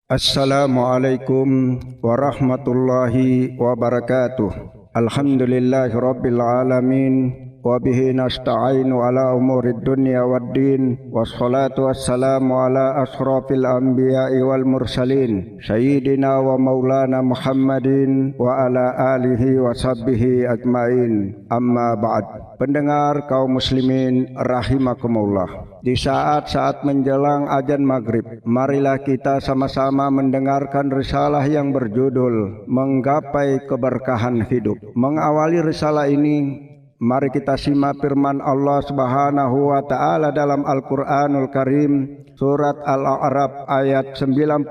Assalamualaikum warahmatullahi wabarakatuh. Alhamdulillahi rabbil alamin. Wabihi nasta'inu ala umurid dunya waddin. Wassalatu wassalamu ala ashrafil anbiya'i wal mursalin Sayyidina wa maulana Muhammadin wa ala alihi wa sahbihi ajmain. Amma ba'd. Pendengar kaum muslimin rahimakumullah. Di saat-saat menjelang azan maghrib, marilah kita sama-sama mendengarkan risalah yang berjudul Menggapai Keberkahan Hidup. Mengawali risalah ini, mari kita simak firman Allah Subhanahu wa taala dalam Al-Qur'anul Karim surat Al-A'raf ayat 96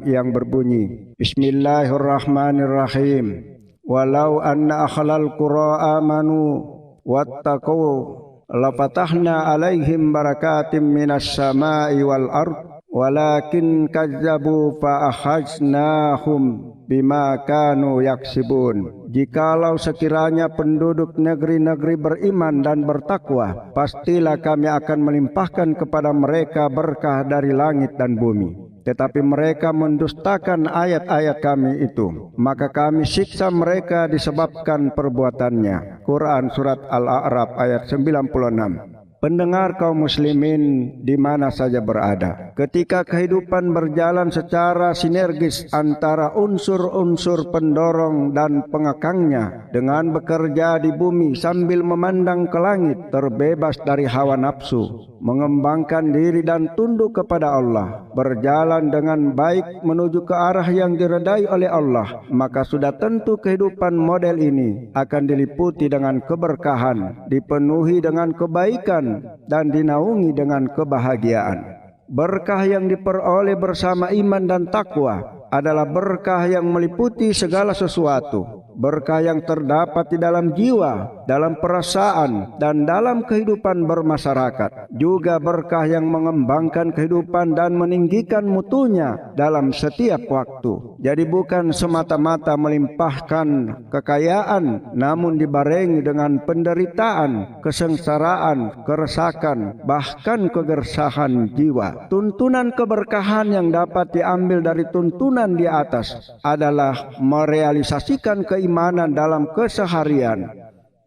yang berbunyi, Bismillahirrahmanirrahim. Walau anna akhlal qura amanu wattaqu lafatahna alaihim barakatim minas samai wal ard walakin kazzabu fa akhadnahum bima kanu yaksibun. Jikalau sekiranya penduduk negeri-negeri beriman dan bertakwa, pastilah kami akan melimpahkan kepada mereka berkah dari langit dan bumi. Tetapi mereka mendustakan ayat-ayat kami itu, maka kami siksa mereka disebabkan perbuatannya. Quran Surat Al-A'raf ayat 96. Pendengar kaum muslimin di mana saja berada, ketika kehidupan berjalan secara sinergis antara unsur-unsur pendorong dan pengekangnya dengan bekerja di bumi sambil memandang ke langit, terbebas dari hawa nafsu, mengembangkan diri dan tunduk kepada Allah, berjalan dengan baik menuju ke arah yang diredai oleh Allah, maka sudah tentu kehidupan model ini akan diliputi dengan keberkahan, dipenuhi dengan kebaikan, dan dinaungi dengan kebahagiaan. Berkah yang diperoleh bersama iman dan takwa adalah berkah yang meliputi segala sesuatu. Berkah yang terdapat di dalam jiwa, dalam perasaan, dan dalam kehidupan bermasyarakat. Juga berkah yang mengembangkan kehidupan dan meninggikan mutunya dalam setiap waktu. Jadi bukan semata-mata melimpahkan kekayaan, namun dibarengi dengan penderitaan, kesengsaraan, keresakan, bahkan kegersahan jiwa. Tuntunan keberkahan yang dapat diambil dari tuntunan di atas adalah merealisasikan keimanan dalam keseharian,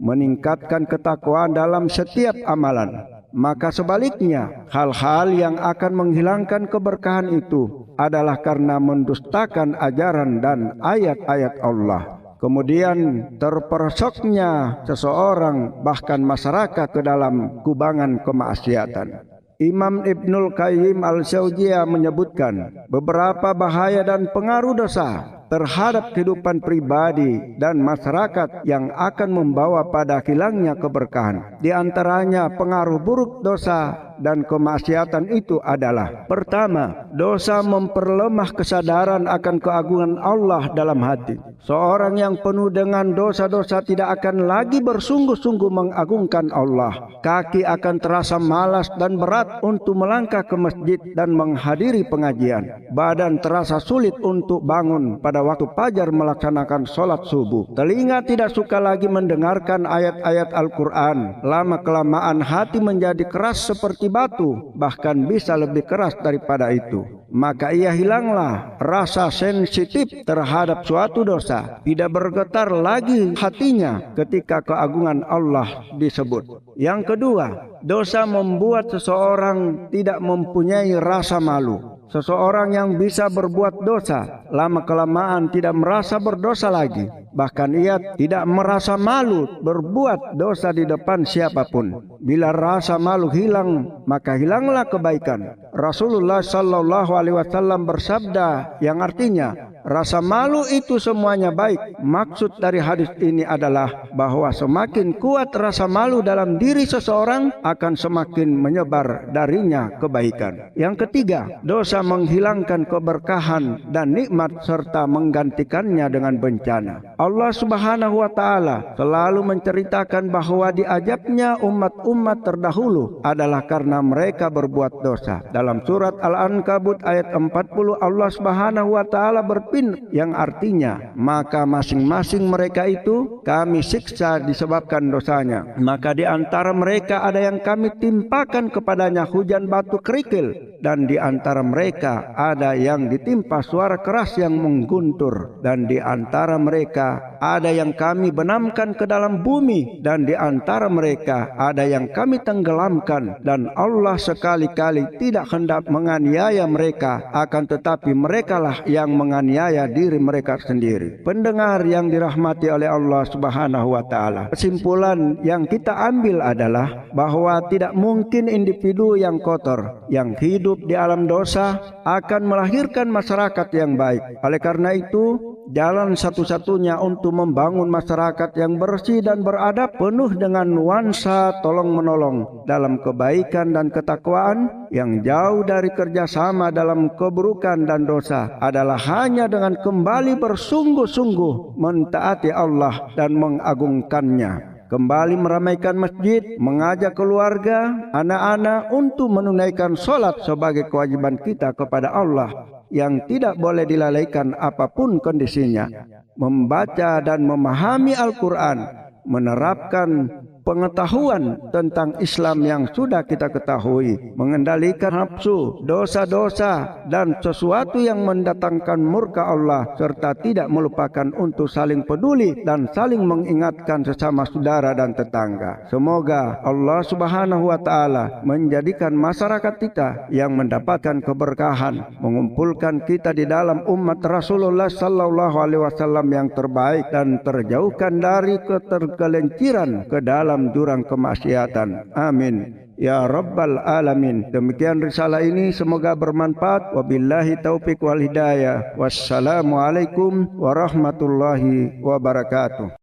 meningkatkan ketakwaan dalam setiap amalan. Maka sebaliknya, hal-hal yang akan menghilangkan keberkahan itu adalah karena mendustakan ajaran dan ayat-ayat Allah. Kemudian terperosoknya seseorang bahkan masyarakat ke dalam kubangan kemaksiatan. Imam Ibnul Qayyim Al-Jauziyah menyebutkan beberapa bahaya dan pengaruh dosa terhadap kehidupan pribadi dan masyarakat yang akan membawa pada hilangnya keberkahan. Di antaranya pengaruh buruk dosa dan kemaksiatan itu adalah: pertama, dosa memperlemah kesadaran akan keagungan Allah dalam hati. Seorang yang penuh dengan dosa-dosa tidak akan lagi bersungguh-sungguh mengagungkan Allah. Kaki akan terasa malas dan berat untuk melangkah ke masjid dan menghadiri pengajian. Badan terasa sulit untuk bangun pada waktu fajar melaksanakan sholat subuh. Telinga tidak suka lagi mendengarkan ayat-ayat Al-Quran. Lama-kelamaan hati menjadi keras seperti batu, bahkan bisa lebih keras daripada itu. Maka ia hilanglah rasa sensitif terhadap suatu dosa. Tidak bergetar lagi hatinya ketika keagungan Allah disebut. Yang kedua, dosa membuat seseorang tidak mempunyai rasa malu. Seseorang yang bisa berbuat dosa, lama-kelamaan tidak merasa berdosa lagi. Bahkan ia tidak merasa malu berbuat dosa di depan siapapun. Bila rasa malu hilang, maka hilanglah kebaikan. Rasulullah Sallallahu Alaihi Wasallam bersabda yang artinya, rasa malu itu semuanya baik. Maksud dari hadis ini adalah bahwa semakin kuat rasa malu dalam diri seseorang, akan semakin menyebar darinya kebaikan. Yang ketiga, dosa menghilangkan keberkahan dan nikmat serta menggantikannya dengan bencana. Allah Subhanahu wa taala selalu menceritakan bahwa diajabnya umat-umat terdahulu adalah karena mereka berbuat dosa. Dalam surat Al-Ankabut ayat 40 Allah Subhanahu wa taala berfirman yang artinya, maka masing-masing mereka itu kami siksa disebabkan dosanya. Maka di antara mereka ada yang kami timpakan kepadanya hujan batu kerikil, dan di antara mereka ada yang ditimpa suara keras yang mengguntur, dan di antara mereka ada yang kami benamkan ke dalam bumi, dan di antara mereka ada yang kami tenggelamkan. Dan Allah sekali-kali tidak hendak menganiaya mereka, akan tetapi merekalah yang menganiaya diri mereka sendiri. Pendengar yang dirahmati oleh Allah Subhanahu wa taala, kesimpulan yang kita ambil adalah bahwa tidak mungkin individu yang kotor, yang hidup di alam dosa akan melahirkan masyarakat yang baik. Oleh karena itu, jalan satu-satunya untuk membangun masyarakat yang bersih dan beradab, penuh dengan nuansa tolong-menolong dalam kebaikan dan ketakwaan, yang jauh dari kerjasama dalam keburukan dan dosa, adalah hanya dengan kembali bersungguh-sungguh mentaati Allah dan mengagungkannya. Kembali meramaikan masjid, mengajak keluarga, anak-anak untuk menunaikan sholat sebagai kewajiban kita kepada Allah yang tidak boleh dilalaikan apapun kondisinya. Membaca dan memahami Al-Quran, menerapkan pengetahuan tentang Islam yang sudah kita ketahui, mengendalikan nafsu, dosa-dosa, dan sesuatu yang mendatangkan murka Allah, serta tidak melupakan untuk saling peduli dan saling mengingatkan sesama saudara dan tetangga. Semoga Allah Subhanahu wa taala menjadikan masyarakat kita yang mendapatkan keberkahan, mengumpulkan kita di dalam umat Rasulullah sallallahu alaihi wasallam yang terbaik, dan terjauhkan dari ketergelinciran ke dalam jurang kemaksiatan. Amin ya rabbal alamin. Demikian risalah ini, semoga bermanfaat. Wabillahi taufik wal hidayah. Wassalamualaikum warahmatullahi wabarakatuh.